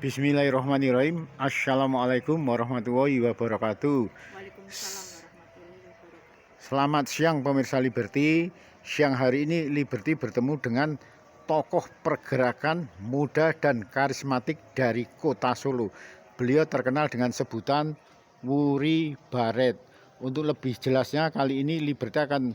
Bismillahirrahmanirrahim. Assalamualaikum warahmatullahi wabarakatuh. Waalaikumsalam warahmatullahi wabarakatuh. Selamat siang pemirsa Liberty. Siang hari ini Liberty bertemu dengan tokoh pergerakan muda dan karismatik dari kota Solo. Beliau terkenal dengan sebutan Wuri Baret. Untuk lebih jelasnya kali ini Liberty akan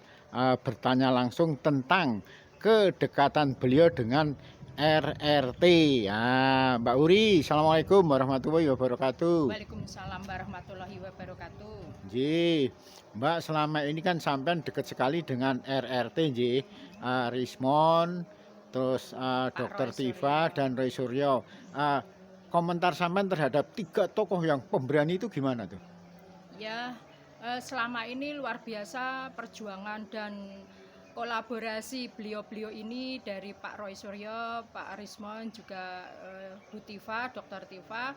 bertanya langsung tentang kedekatan beliau dengan RRT. Ya, Mbak Uri, assalamualaikum warahmatullahi wabarakatuh. Waalaikumsalam warahmatullahi wabarakatuh. Ji, Mbak, selama ini kan sampean dekat sekali dengan RRT, Ji, Rismon, terus Dr. Tifa dan Roy Suryo. Komentar sampean terhadap tiga tokoh yang pemberani itu gimana tuh? Ya, selama ini luar biasa perjuangan dan kolaborasi beliau-beliau ini dari Pak Roy Suryo, Pak Rismon, juga Bu Tifa, Dr. Tifa,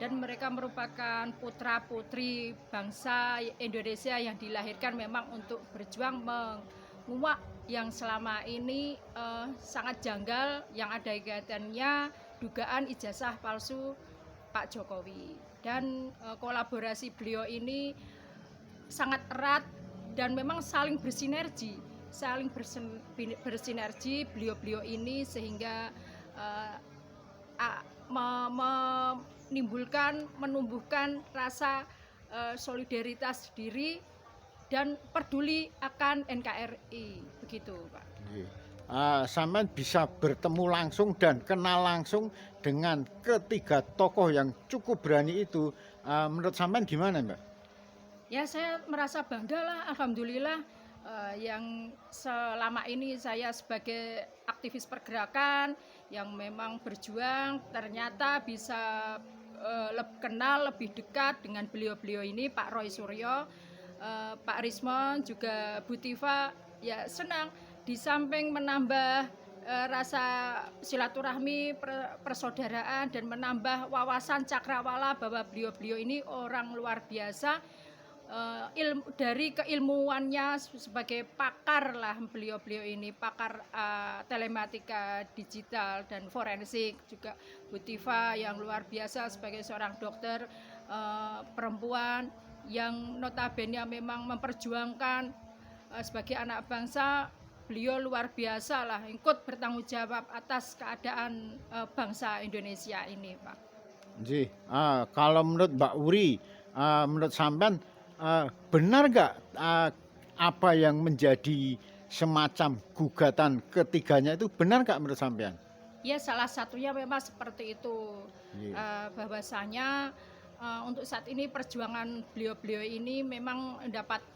dan mereka merupakan putra-putri bangsa Indonesia yang dilahirkan memang untuk berjuang menguak yang selama ini sangat janggal, yang ada kaitannya dugaan ijazah palsu Pak Jokowi. Dan kolaborasi beliau ini sangat erat dan memang saling bersinergi beliau-beliau ini sehingga menumbuhkan rasa solidaritas diri dan peduli akan NKRI, begitu Pak. Sampean bisa bertemu langsung dan kenal langsung dengan ketiga tokoh yang cukup berani itu. Menurut sampean gimana, Mbak? Ya, saya merasa bangga lah, alhamdulillah. Yang selama ini saya sebagai aktivis pergerakan yang memang berjuang ternyata bisa kenal lebih dekat dengan beliau-beliau ini, Pak Roy Suryo, Pak Rismon, juga Bu Tifa. Ya, senang di samping menambah rasa silaturahmi, persaudaraan, dan menambah wawasan cakrawala bahwa beliau-beliau ini orang luar biasa. Dari keilmuannya sebagai pakar lah, beliau-beliau ini pakar telematika digital dan forensik, juga Bu Tifa yang luar biasa sebagai seorang dokter perempuan yang notabene memang memperjuangkan sebagai anak bangsa. Beliau luar biasa lah, ikut bertanggung jawab atas keadaan bangsa Indonesia ini, Pak. Ji, kalau menurut Mbak Uri, menurut sampean benar nggak apa yang menjadi semacam gugatan ketiganya itu benar nggak menurut sampean? Ya, salah satunya memang seperti itu. Bahwasanya untuk saat ini perjuangan beliau-beliau ini memang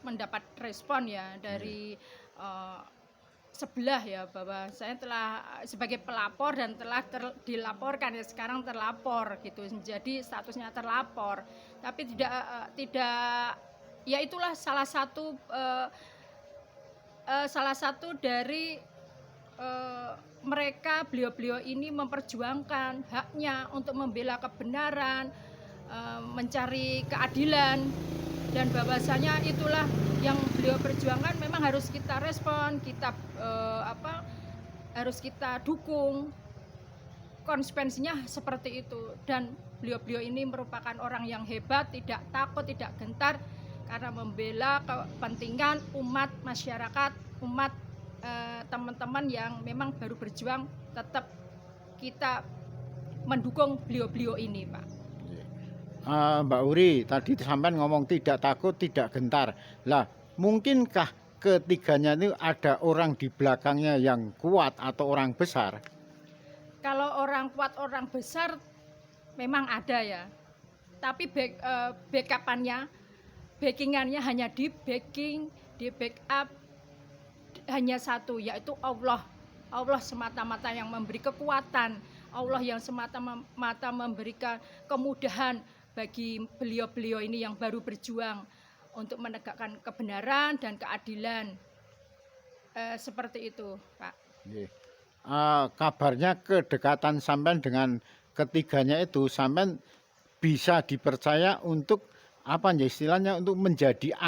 mendapat respon ya dari sebelah ya, bahwa saya telah sebagai pelapor dan telah dilaporkan ya, sekarang terlapor gitu, jadi statusnya terlapor, tapi tidak ya, itulah salah satu dari mereka, beliau-beliau ini memperjuangkan haknya untuk membela kebenaran, mencari keadilan, dan bahwasanya itulah yang beliau perjuangkan. Memang harus kita respon, kita harus kita dukung. Konsekuensinya seperti itu, dan beliau-beliau ini merupakan orang yang hebat, tidak takut, tidak gentar, karena membela kepentingan umat masyarakat, umat teman-teman yang memang baru berjuang. Tetap kita mendukung beliau-beliau ini, Pak. Mbak Uri, tadi sampean ngomong tidak takut, tidak gentar. Lah, mungkinkah ketiganya itu ada orang di belakangnya yang kuat atau orang besar? Kalau orang kuat, orang besar memang ada ya. Tapi backingannya hanya di backup hanya satu, yaitu Allah. Allah semata-mata yang memberi kekuatan, Allah yang semata-mata memberikan kemudahan bagi beliau-beliau ini yang baru berjuang untuk menegakkan kebenaran dan keadilan. Seperti itu, Pak. Kabarnya kedekatan sampean dengan ketiganya itu, sampean bisa dipercaya untuk apa ya istilahnya, untuk menjadi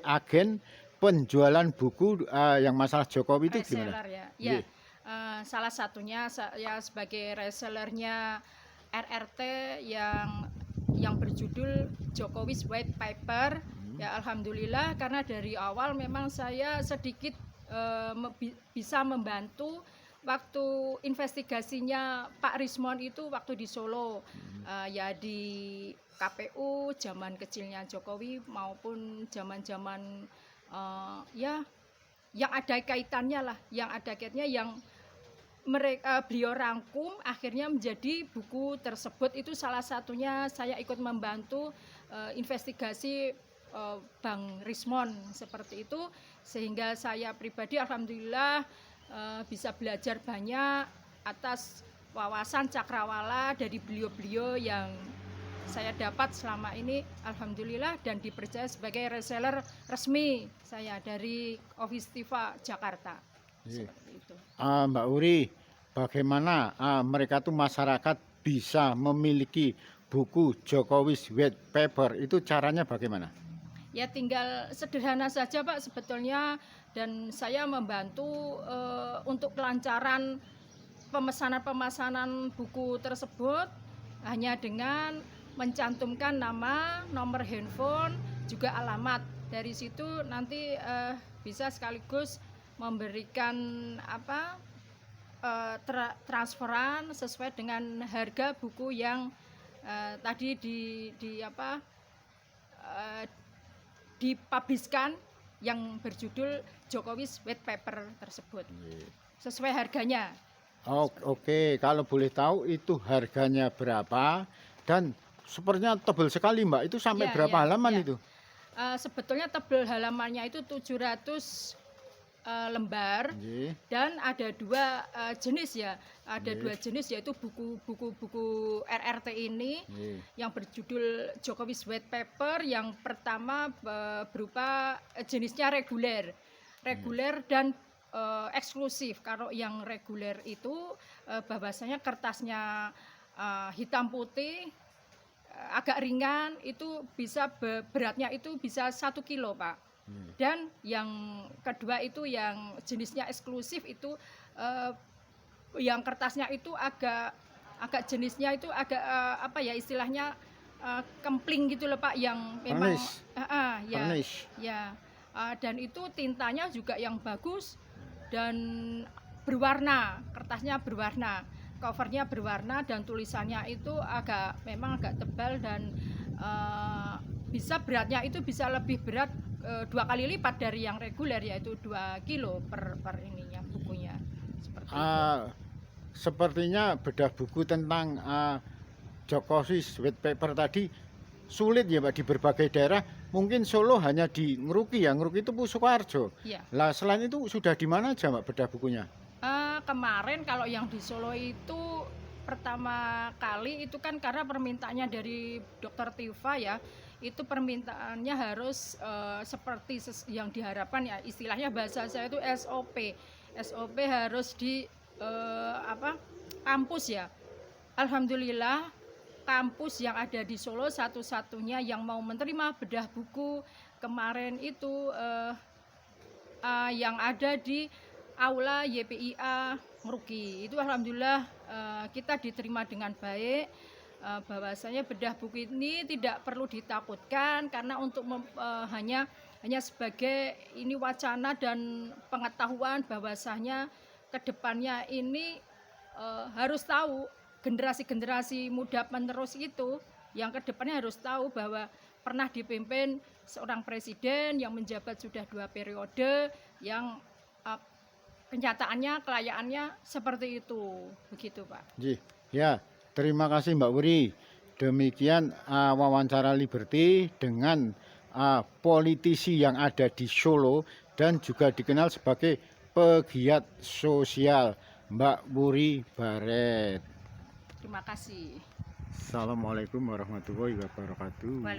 agen penjualan buku yang masalah Jokowi itu gimana? Reseller ya. Ya, salah satunya saya sebagai resellernya RRT yang berjudul Jokowi's White Paper. Ya alhamdulillah, karena dari awal memang saya sedikit bisa membantu waktu investigasinya Pak Rismon itu waktu di Solo, ya di KPU zaman kecilnya Jokowi maupun zaman-zaman ya yang ada kaitannya lah, yang beliau rangkum akhirnya menjadi buku tersebut. Itu salah satunya saya ikut membantu investigasi Bang Rismon seperti itu, sehingga saya pribadi alhamdulillah bisa belajar banyak atas wawasan cakrawala dari beliau-beliau yang saya dapat selama ini alhamdulillah, dan dipercaya sebagai reseller resmi saya dari Office Tiva Jakarta. Seperti itu. Mbak Uri, bagaimana mereka tuh masyarakat bisa memiliki buku Jokowi's White Paper, itu caranya bagaimana? Ya tinggal sederhana saja Pak sebetulnya, dan saya membantu untuk kelancaran pemesanan buku tersebut hanya dengan mencantumkan nama, nomor handphone, juga alamat. Dari situ nanti bisa sekaligus memberikan transferan sesuai dengan harga buku yang tadi dipubliskan yang berjudul Jokowi's White Paper tersebut, sesuai harganya. Oke, kalau boleh tahu itu harganya berapa, dan sepertinya tebal sekali Mbak, itu sampai berapa halaman itu? Sebetulnya tebal halamannya itu 700 lembar, dan ada dua jenis ya, dua jenis, yaitu buku RRT ini yang berjudul Jokowi's White Paper. Yang pertama berupa jenisnya reguler dan eksklusif. Kalau yang reguler itu bahwasanya kertasnya hitam putih, agak ringan, itu bisa beratnya itu bisa 1 kilo Pak. Dan yang kedua itu yang jenisnya eksklusif itu yang kertasnya itu agak jenisnya itu agak istilahnya kempling gitu loh Pak, yang memang dan itu tintanya juga yang bagus dan berwarna, kertasnya berwarna, covernya berwarna, dan tulisannya itu memang agak tebal, dan bisa beratnya itu bisa lebih berat 2 kali lipat dari yang reguler, yaitu 2 kilo per ininya bukunya. Seperti itu. Sepertinya bedah buku tentang Jokowi's White Paper tadi sulit ya Pak di berbagai daerah. Mungkin Solo hanya di Ngeruki ya, Ngeruki itu Sukoharjo. Lah selain itu sudah di mana aja Mbak bedah bukunya? Kemarin kalau yang di Solo itu pertama kali itu kan karena permintaannya dari Dokter Tiva ya, itu permintaannya harus seperti yang diharapkan ya, istilahnya bahasa saya itu SOP harus di kampus ya. Alhamdulillah kampus yang ada di Solo satu-satunya yang mau menerima bedah buku kemarin itu yang ada di Aula YPIA Ngeruki. Itu alhamdulillah kita diterima dengan baik. Bahwasanya bedah buku ini tidak perlu ditakutkan, karena untuk hanya sebagai ini wacana dan pengetahuan bahwasanya kedepannya ini harus tahu, generasi muda penerus itu yang kedepannya harus tahu bahwa pernah dipimpin seorang presiden yang menjabat sudah 2 periode, yang kenyataannya kelayaannya seperti itu, begitu Pak. Ya. Terima kasih Mbak Wuri. Demikian wawancara Liberty dengan politisi yang ada di Solo dan juga dikenal sebagai pegiat sosial, Mbak Wuri Baret. Terima kasih. Assalamualaikum warahmatullahi wabarakatuh.